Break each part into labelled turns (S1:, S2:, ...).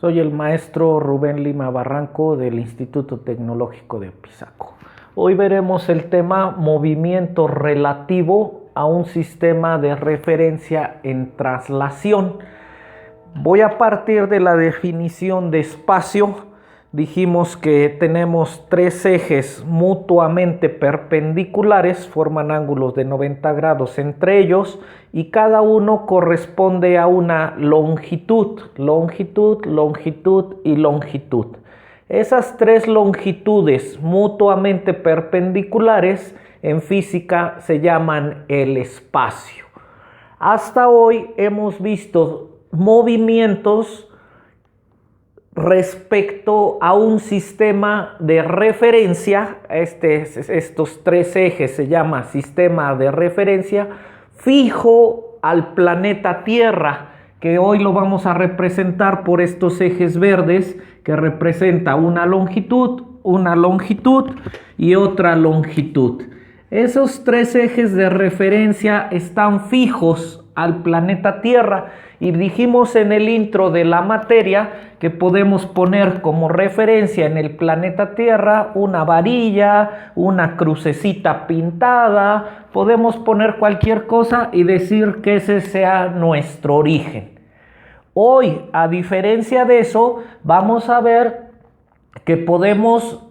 S1: Soy el maestro Rubén Lima Barranco del Instituto Tecnológico de Apizaco. Hoy veremos el tema movimiento relativo a un sistema de referencia en traslación. Voy a partir de la definición de espacio. Dijimos que tenemos tres ejes mutuamente perpendiculares, forman ángulos de 90 grados entre ellos y cada uno corresponde a una longitud, longitud y longitud. Esas tres longitudes mutuamente perpendiculares en física se llaman el espacio. Hasta hoy hemos visto movimientos respecto a un sistema de referencia. Estos tres ejes se llama sistema de referencia fijo al planeta Tierra, que hoy lo vamos a representar por estos ejes verdes, que representa una longitud y otra longitud. Esos tres ejes de referencia están fijos al planeta Tierra y dijimos en el intro de la materia que podemos poner como referencia en el planeta Tierra una varilla, una crucecita pintada, podemos poner cualquier cosa y decir que ese sea nuestro origen. Hoy, a diferencia de eso, vamos a ver que podemos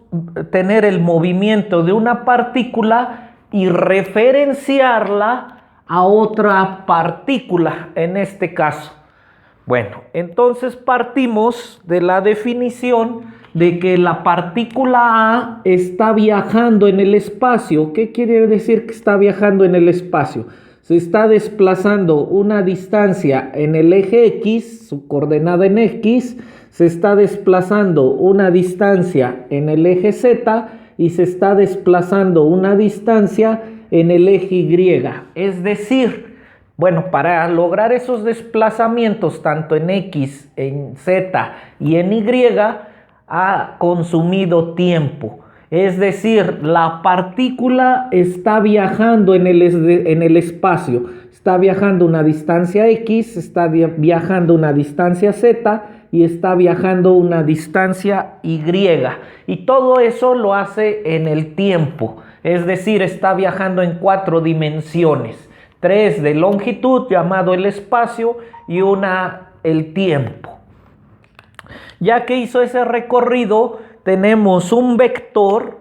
S1: tener el movimiento de una partícula y referenciarla a otra partícula en este caso. Bueno, entonces partimos de la definición de que la partícula A está viajando en el espacio. ¿Qué quiere decir que está viajando en el espacio? Se está desplazando una distancia en el eje X, su coordenada en X, se está desplazando una distancia en el eje Z y se está desplazando una distancia en el eje Y. Es decir, bueno, para lograr esos desplazamientos tanto en X, en Z y en Y ha consumido tiempo. Es decir, la partícula está viajando en el espacio, está viajando una distancia X, está viajando una distancia Z y está viajando una distancia Y. Y todo eso lo hace en el tiempo, es decir, está viajando en 4 dimensiones, 3 de longitud llamado el espacio y una el tiempo. Ya que hizo ese recorrido, tenemos un vector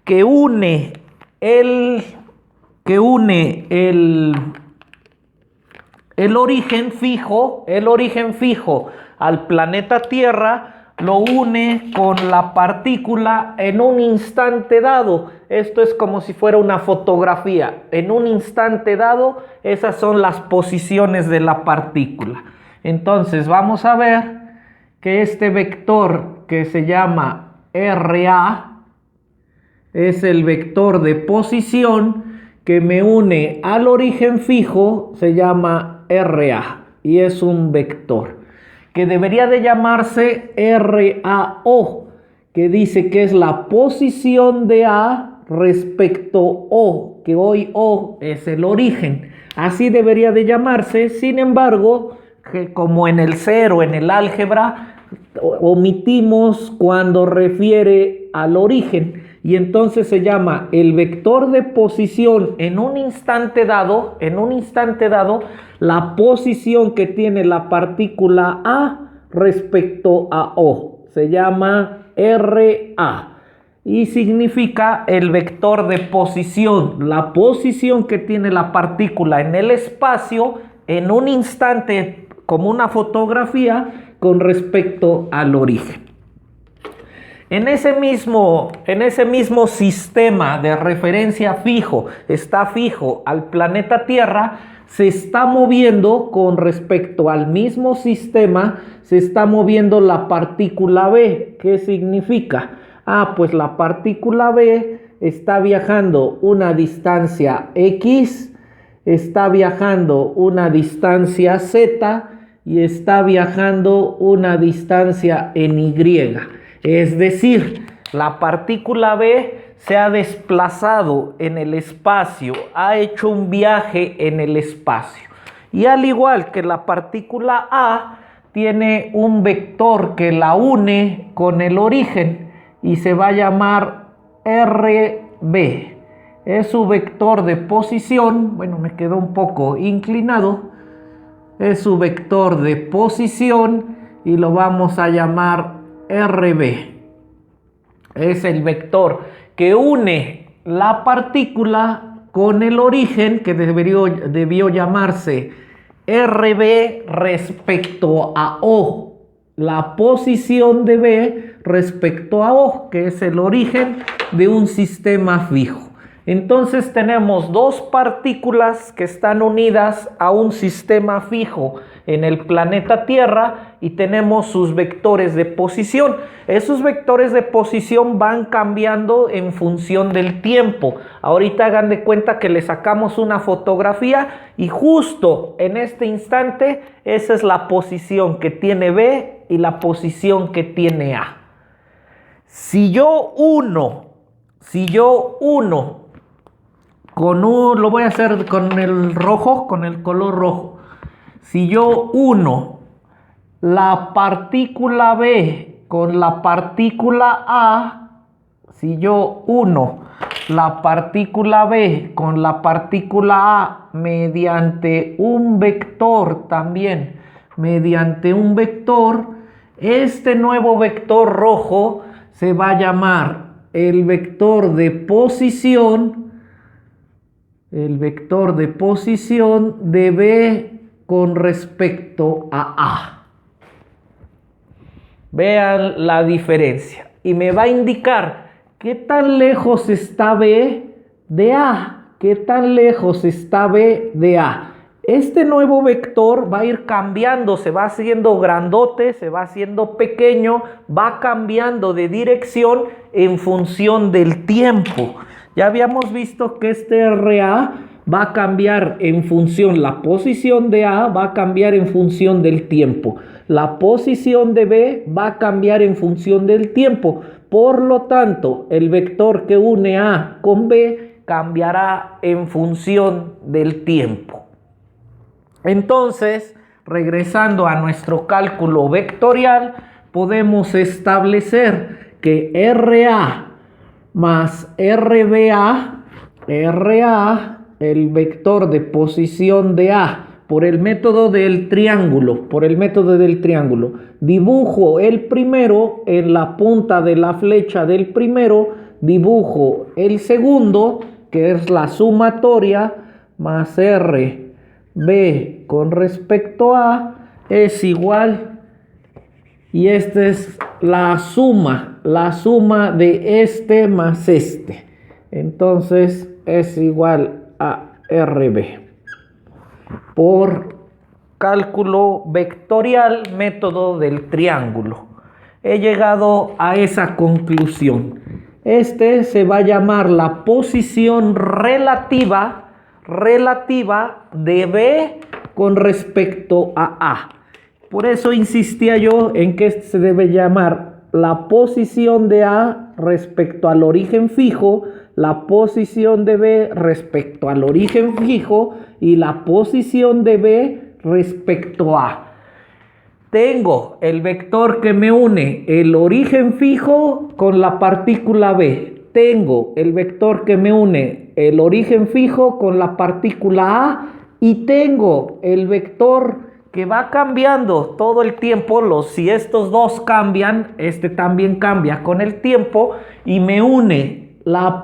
S1: que une el origen fijo al planeta Tierra, lo une con la partícula en un instante dado. Esto es como si fuera una fotografía. En un instante dado, esas son las posiciones de la partícula. Entonces vamos a ver que este vector que se llama RA es el vector de posición que me une al origen fijo, se llama RA y es un vector que debería de llamarse RAO, que dice que es la posición de A respecto O, que hoy O es el origen. Así debería de llamarse. Sin embargo, que como en el cero, en el álgebra, omitimos cuando refiere al origen y entonces se llama el vector de posición en un instante dado, la posición que tiene la partícula A respecto a O. Se llama RA y significa el vector de posición, la posición que tiene la partícula en el espacio en un instante, como una fotografía, con respecto al origen. En ese mismo sistema de referencia fijo, está fijo al planeta Tierra, se está moviendo con respecto al mismo sistema, se está moviendo la partícula B. ¿Qué significa? Pues la partícula B está viajando una distancia X, está viajando una distancia Z y está viajando una distancia en Y. Es decir, la partícula B se ha desplazado en el espacio, ha hecho un viaje en el espacio. Y al igual que la partícula A, tiene un vector que la une con el origen y se va a llamar RB. Es su vector de posición. Bueno, me quedó un poco inclinado. Es su vector de posición y lo vamos a llamar RB. Es el vector que une la partícula con el origen, que debió llamarse RB respecto a O. La posición de B respecto a O, que es el origen de un sistema fijo. Entonces tenemos dos partículas que están unidas a un sistema fijo en el planeta Tierra y tenemos sus vectores de posición. Esos vectores de posición van cambiando en función del tiempo. Ahorita hagan de cuenta que le sacamos una fotografía y justo en este instante esa es la posición que tiene B y la posición que tiene A. Si yo uno lo voy a hacer con el rojo, con el color rojo. Si yo uno la partícula B con la partícula A, si yo uno la partícula B con la partícula A mediante un vector también, mediante un vector, este nuevo vector rojo se va a llamar el vector de posición. El vector de posición de B con respecto a A. Vean la diferencia. Y me va a indicar qué tan lejos está B de A. ¿Qué tan lejos está B de A? Este nuevo vector va a ir cambiando, se va haciendo grandote, se va haciendo pequeño, va cambiando de dirección en función del tiempo. Ya habíamos visto que este RA va a cambiar en función, la posición de A va a cambiar en función del tiempo. La posición de B va a cambiar en función del tiempo. Por lo tanto, el vector que une A con B cambiará en función del tiempo. Entonces, regresando a nuestro cálculo vectorial, podemos establecer que RA más RBA, el vector de posición de A, por el método del triángulo, dibujo el primero en la punta de la flecha del primero, dibujo el segundo, que es la sumatoria, más RB con respecto a, es igual, y esta es la suma de este más este. Entonces es igual a RB. Por cálculo vectorial, método del triángulo, he llegado a esa conclusión. Este se va a llamar la posición relativa de B con respecto a A. Por eso insistía yo en que este se debe llamar la posición de A respecto al origen fijo, la posición de B respecto al origen fijo y la posición de B respecto a. Tengo el vector que me une el origen fijo con la partícula B. Tengo el vector que me une el origen fijo con la partícula A y tengo el vector que va cambiando todo el tiempo. Si estos dos cambian, este también cambia con el tiempo y me une la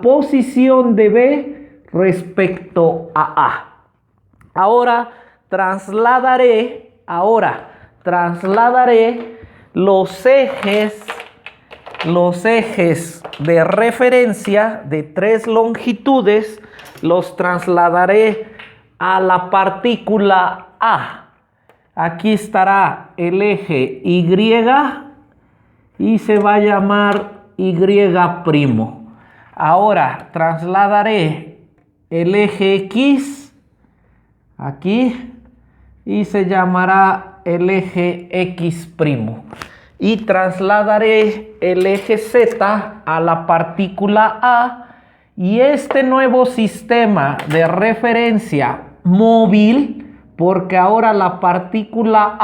S1: posición de B respecto a A. Ahora trasladaré los ejes de referencia de tres longitudes, los trasladaré a la partícula A. Aquí estará el eje Y y se va a llamar Y'. Ahora trasladaré el eje X aquí y se llamará el eje X'. Y trasladaré el eje Z a la partícula A y este nuevo sistema de referencia móvil porque ahora la partícula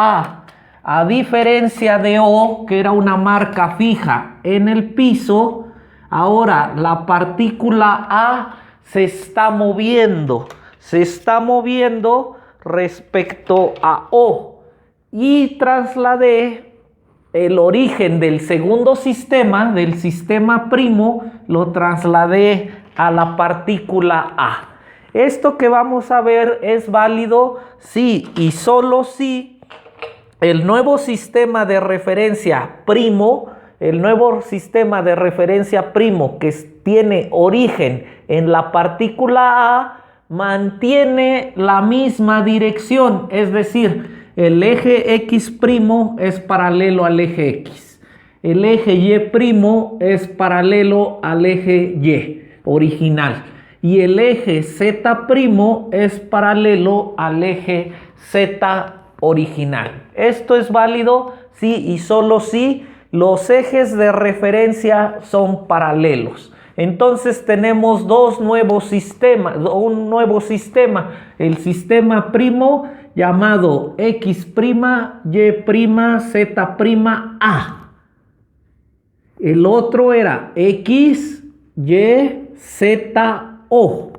S1: a diferencia de O, que era una marca fija en el piso, ahora la partícula A se está moviendo respecto a O, y trasladé el origen del segundo sistema, del sistema primo, lo trasladé a la partícula A. Esto que vamos a ver es válido si y solo si el nuevo sistema de referencia primo, que tiene origen en la partícula A, mantiene la misma dirección, es decir, el eje X' es paralelo al eje X. El eje Y' es paralelo al eje Y original. Y el eje Z' es paralelo al eje Z original. Esto es válido si y solo si los ejes de referencia son paralelos. Entonces tenemos un nuevo sistema, el sistema primo llamado X', Y', Z' A. El otro era X, Y, Z, O.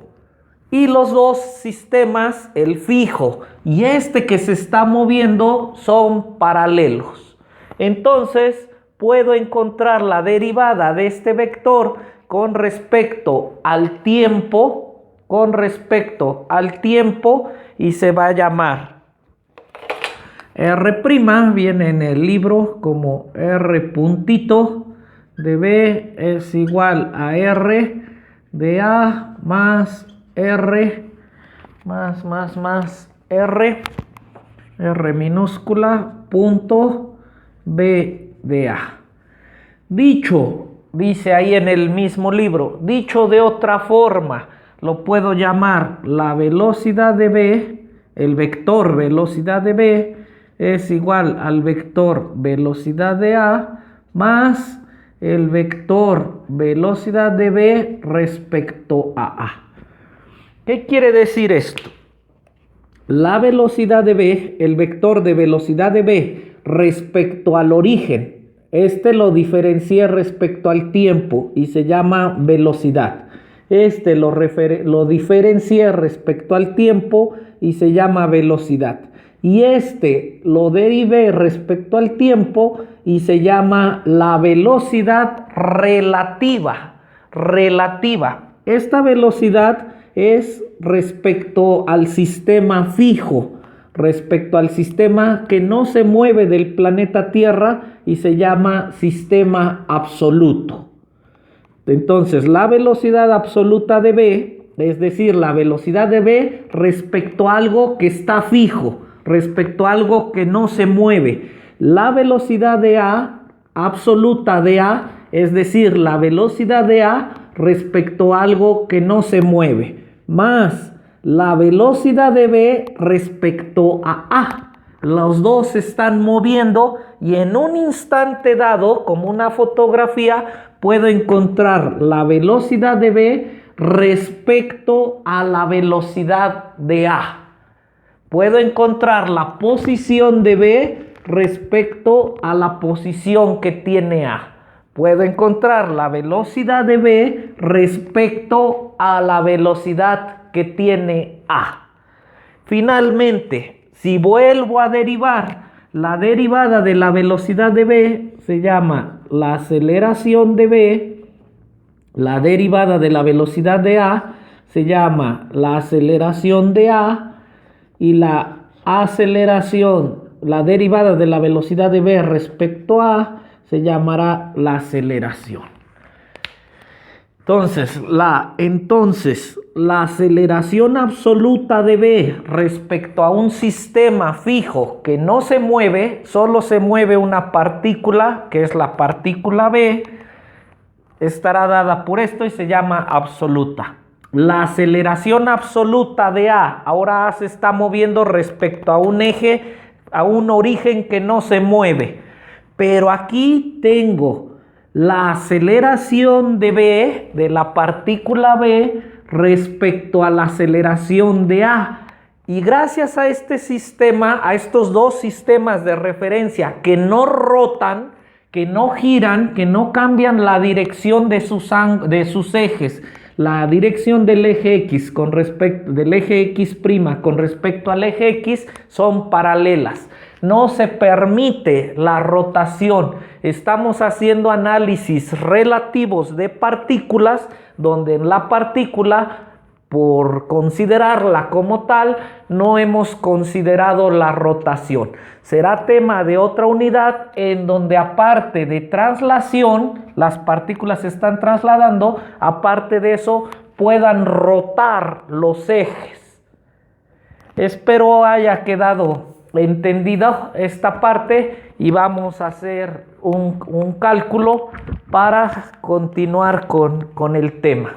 S1: Y los dos sistemas, el fijo y este que se está moviendo, son paralelos. Entonces puedo encontrar la derivada de este vector con respecto al tiempo, y se va a llamar R', viene en el libro como R puntito de B es igual a R de A más R más R minúscula punto B de A. Dice ahí en el mismo libro, dicho de otra forma, lo puedo llamar la velocidad de B, el vector velocidad de B es igual al vector velocidad de A más el vector velocidad de B respecto a A. ¿Qué quiere decir esto? La velocidad de B, el vector de velocidad de B respecto al origen, lo diferencié respecto al tiempo y se llama velocidad. Lo diferencié respecto al tiempo y se llama velocidad. Y lo derivé respecto al tiempo y se llama la velocidad relativa. Esta velocidad es respecto al sistema fijo, respecto al sistema que no se mueve del planeta Tierra y se llama sistema absoluto. Entonces, la velocidad absoluta de B, es decir, la velocidad de B respecto a algo que está fijo, respecto a algo que no se mueve. La velocidad de A, absoluta de A, es decir, la velocidad de A respecto a algo que no se mueve, más la velocidad de B respecto a A. Los dos se están moviendo y en un instante dado, como una fotografía, puedo encontrar la velocidad de B respecto a la velocidad de A. Puedo encontrar la posición de B respecto a la posición que tiene A. Puedo encontrar la velocidad de B respecto a la velocidad que tiene A. Finalmente, si vuelvo a derivar, la derivada de la velocidad de B se llama la aceleración de B, la derivada de la velocidad de A se llama la aceleración de A, y la derivada de la velocidad de B respecto a A se llamará la aceleración. Entonces, la aceleración absoluta de B respecto a un sistema fijo que no se mueve, solo se mueve una partícula, que es la partícula B, estará dada por esto y se llama absoluta. La aceleración absoluta de A, ahora A se está moviendo respecto a un eje, a un origen que no se mueve. Pero aquí tengo la aceleración de B, de la partícula B, respecto a la aceleración de A. Y gracias a este sistema, a estos dos sistemas de referencia que no rotan, que no giran, que no cambian la dirección de sus ejes, la dirección del eje X del eje X' con respecto al eje X son paralelas. No se permite la rotación. Estamos haciendo análisis relativos de partículas, donde en la partícula, por considerarla como tal, no hemos considerado la rotación. Será tema de otra unidad en donde, aparte de traslación, las partículas se están trasladando, aparte de eso puedan rotar los ejes. Espero haya quedado entendida esta parte y vamos a hacer un cálculo para continuar con el tema.